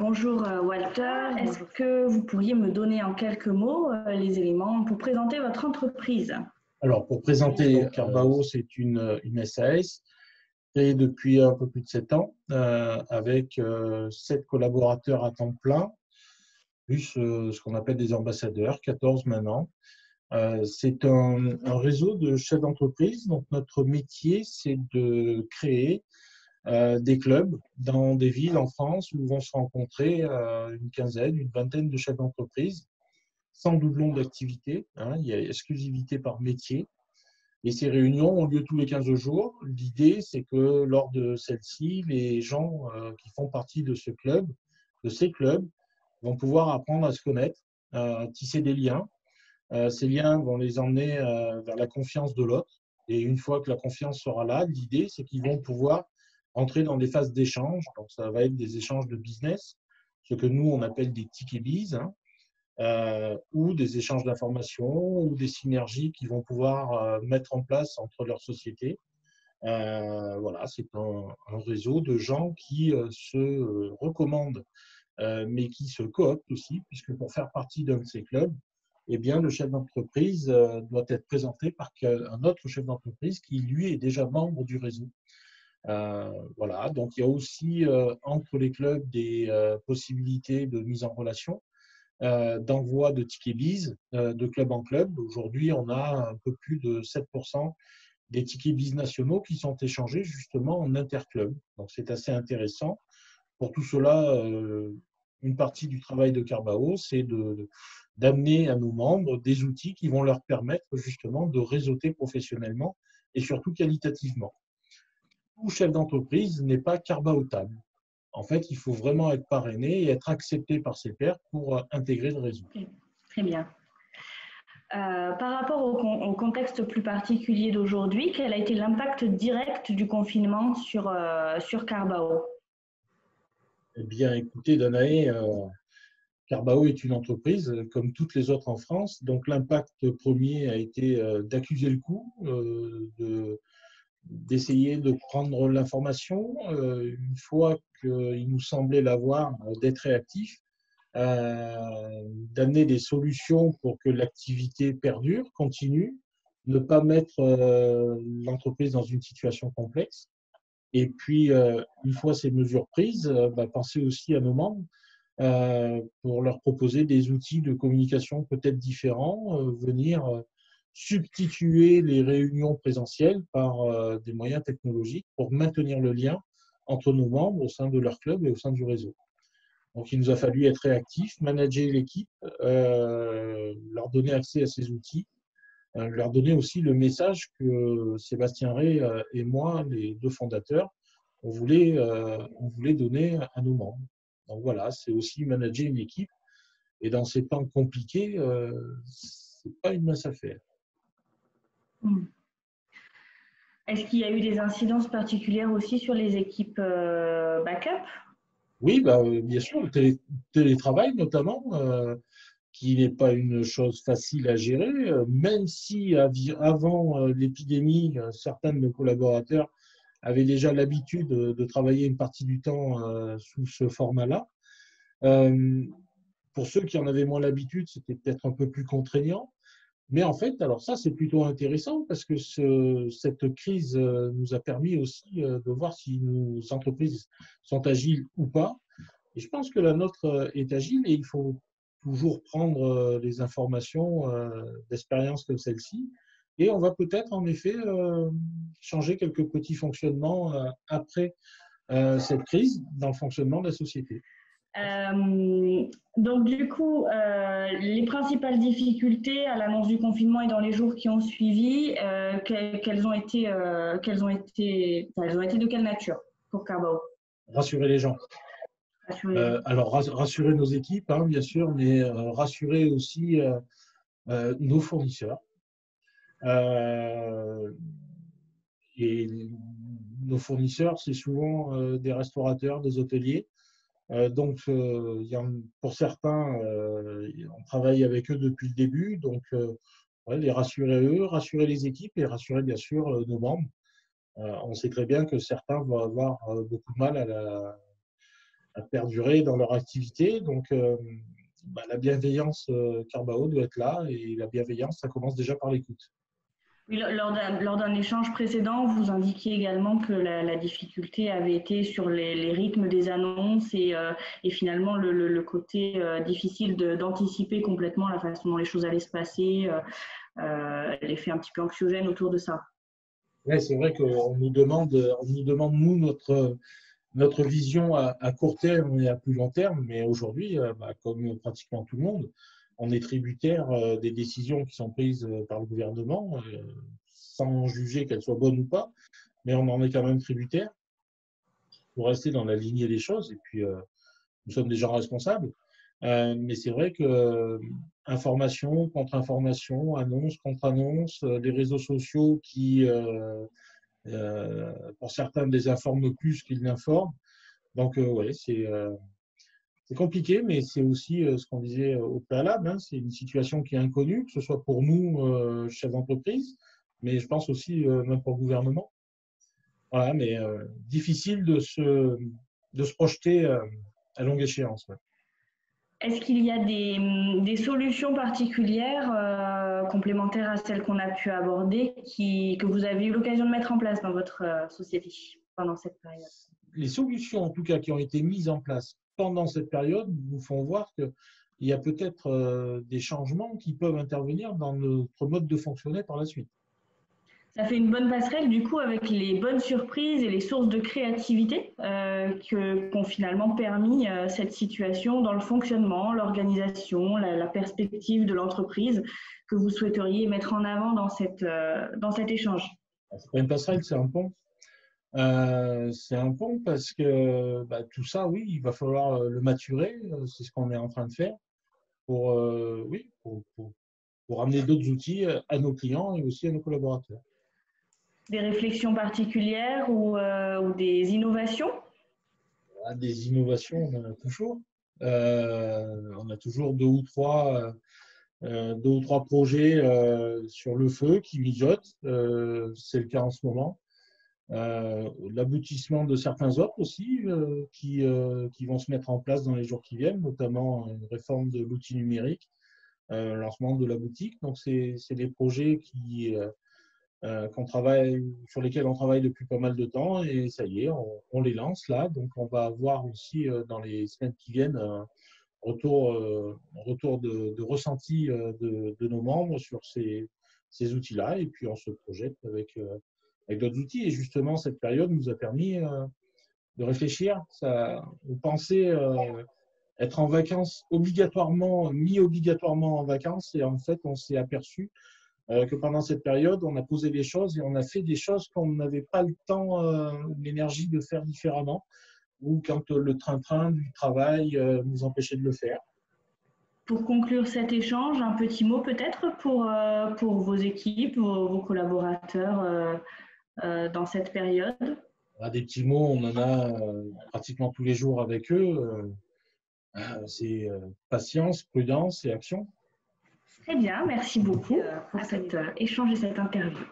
Bonjour Walter, est-ce que vous pourriez me donner en quelques mots les éléments pour présenter votre entreprise? Alors, pour présenter, Carbao, c'est une SAS créée depuis un peu plus de 7 ans avec 7 collaborateurs à temps plein, plus ce qu'on appelle des ambassadeurs, 14 maintenant. C'est un réseau de chefs d'entreprise. Donc, notre métier, c'est de créer des clubs dans des villes en France où vont se rencontrer une quinzaine, une vingtaine de chefs d'entreprise, sans doublon d'activité. Il y a exclusivité par métier. Et ces réunions ont lieu tous les 15 jours. L'idée, c'est que lors de celles-ci, les gens qui font partie de ce club, de ces clubs, vont pouvoir apprendre à se connaître, à tisser des liens. Ces liens vont les emmener vers la confiance de l'autre. Et une fois que la confiance sera là, l'idée, c'est qu'ils vont pouvoir entrer dans des phases d'échange. Donc, ça va être des échanges de business, ce que nous, on appelle des tickets biz, ou des échanges d'informations ou des synergies qu'ils vont pouvoir mettre en place entre leurs sociétés. Voilà, c'est un réseau de gens qui se recommandent, mais qui se cooptent aussi, puisque pour faire partie d'un de ces clubs, eh bien, le chef d'entreprise doit être présenté par un autre chef d'entreprise qui, lui, est déjà membre du réseau. Voilà, donc il y a aussi entre les clubs des possibilités de mise en relation, d'envoi de tickets biz de club en club. Aujourd'hui, on a un peu plus de 7% des tickets biz nationaux qui sont échangés justement en interclub. Donc, c'est assez intéressant. Pour tout cela, une partie du travail de Carbao, c'est d'amener à nos membres des outils qui vont leur permettre justement de réseauter professionnellement et surtout qualitativement. Tout chef d'entreprise n'est pas carbaotable. En fait, il faut vraiment être parrainé et être accepté par ses pairs pour intégrer le réseau. Très bien. Par rapport au contexte plus particulier d'aujourd'hui, quel a été l'impact direct du confinement sur Carbao? Eh bien, écoutez, Danae, Carbao est une entreprise comme toutes les autres en France. Donc, l'impact premier a été d'accuser le coup, d'essayer de prendre l'information. Une fois qu'il nous semblait l'avoir, d'être réactif, d'amener des solutions pour que l'activité perdure, continue, ne pas mettre l'entreprise dans une situation complexe. Et puis, une fois ces mesures prises, penser aussi à nos membres pour leur proposer des outils de communication peut-être différents, venir substituer les réunions présentielles par des moyens technologiques pour maintenir le lien entre nos membres au sein de leur club et au sein du réseau. Donc, il nous a fallu être réactifs, manager l'équipe, leur donner accès à ces outils, leur donner aussi le message que Sébastien Rey et moi, les deux fondateurs, on voulait donner à nos membres. Donc voilà, c'est aussi manager une équipe. Et dans ces temps compliqués, ce n'est pas une mince affaire. Est-ce qu'il y a eu des incidences particulières aussi sur les équipes backup? Oui, bien sûr, le télétravail notamment, qui n'est pas une chose facile à gérer, même si avant l'épidémie, certains de nos collaborateurs avaient déjà l'habitude de travailler une partie du temps sous ce format-là. Pour ceux qui en avaient moins l'habitude, c'était peut-être un peu plus contraignant. Mais en fait, alors ça, c'est plutôt intéressant parce que cette crise nous a permis aussi de voir si nos entreprises sont agiles ou pas. Et je pense que la nôtre est agile et il faut toujours prendre les informations d'expérience comme celle-ci. Et on va peut-être en effet changer quelques petits fonctionnements après cette crise dans le fonctionnement de la société. Donc du coup, les principales difficultés à l'annonce du confinement et dans les jours qui ont suivi, quelles ont été de quelle nature pour Carbao? Rassurer les gens. Alors rassurer nos équipes, hein, bien sûr, mais rassurer aussi nos fournisseurs. Et nos fournisseurs, c'est souvent des restaurateurs, des hôteliers. Donc, pour certains, on travaille avec eux depuis le début. Donc, les rassurer eux, rassurer les équipes et rassurer bien sûr nos membres. On sait très bien que certains vont avoir beaucoup de mal à perdurer dans leur activité. Donc, la bienveillance Carbao doit être là, et la bienveillance, ça commence déjà par l'écoute. Oui, lors d'un échange précédent, vous indiquiez également que la difficulté avait été sur les rythmes des annonces et finalement le côté difficile d'anticiper complètement la façon dont les choses allaient se passer, l'effet un petit peu anxiogène autour de ça. Oui, c'est vrai qu'on nous demande, nous, notre vision à court terme et à plus long terme, mais aujourd'hui, comme pratiquement tout le monde, on est tributaire des décisions qui sont prises par le gouvernement, sans juger qu'elles soient bonnes ou pas, mais on en est quand même tributaire pour rester dans la lignée des choses, et puis nous sommes des gens responsables. Mais c'est vrai que information, contre-information, annonce, contre-annonce, les réseaux sociaux qui, pour certains, désinforment plus qu'ils n'informent. Donc, ouais, c'est compliqué, mais c'est aussi ce qu'on disait au préalable, hein, c'est une situation qui est inconnue, que ce soit pour nous, chefs d'entreprise, mais je pense aussi même pour le gouvernement. Voilà, mais difficile de se projeter à longue échéance. Ouais. Est-ce qu'il y a des solutions particulières complémentaires à celles qu'on a pu aborder que vous avez eu l'occasion de mettre en place dans votre société pendant cette période? Les solutions, en tout cas, qui ont été mises en place pendant cette période, nous font voir qu'il y a peut-être des changements qui peuvent intervenir dans notre mode de fonctionner par la suite. Ça fait une bonne passerelle du coup avec les bonnes surprises et les sources de créativité qu'ont finalement permis cette situation dans le fonctionnement, l'organisation, la perspective de l'entreprise que vous souhaiteriez mettre en avant dans cet échange. C'est pas une passerelle, c'est un pont. C'est un pont parce que tout ça, oui, il va falloir le maturer. C'est ce qu'on est en train de faire pour amener d'autres outils à nos clients et aussi à nos collaborateurs. Des réflexions particulières ou des innovations? Des innovations, on en a toujours. On a toujours deux ou trois projets sur le feu qui mijotent. C'est le cas en ce moment. L'aboutissement de certains autres aussi qui vont se mettre en place dans les jours qui viennent, notamment une réforme de l'outil numérique, lancement de la boutique. Donc, c'est des projets sur lesquels on travaille depuis pas mal de temps, et ça y est, on les lance là. Donc, on va avoir aussi dans les semaines qui viennent un retour de ressenti de nos membres sur ces outils-là, et puis on se projette avec d'autres outils. Et justement, cette période nous a permis de réfléchir. On pensait être en vacances mis obligatoirement en vacances, et en fait, on s'est aperçu que pendant cette période, on a posé des choses et on a fait des choses qu'on n'avait pas le temps ou l'énergie de faire différemment, ou quand le train-train du travail nous empêchait de le faire. Pour conclure cet échange, un petit mot peut-être pour vos équipes, vos collaborateurs dans cette période? Des petits mots, on en a pratiquement tous les jours avec eux. C'est patience, prudence et action. Très bien, merci beaucoup pour cet échange et cette interview.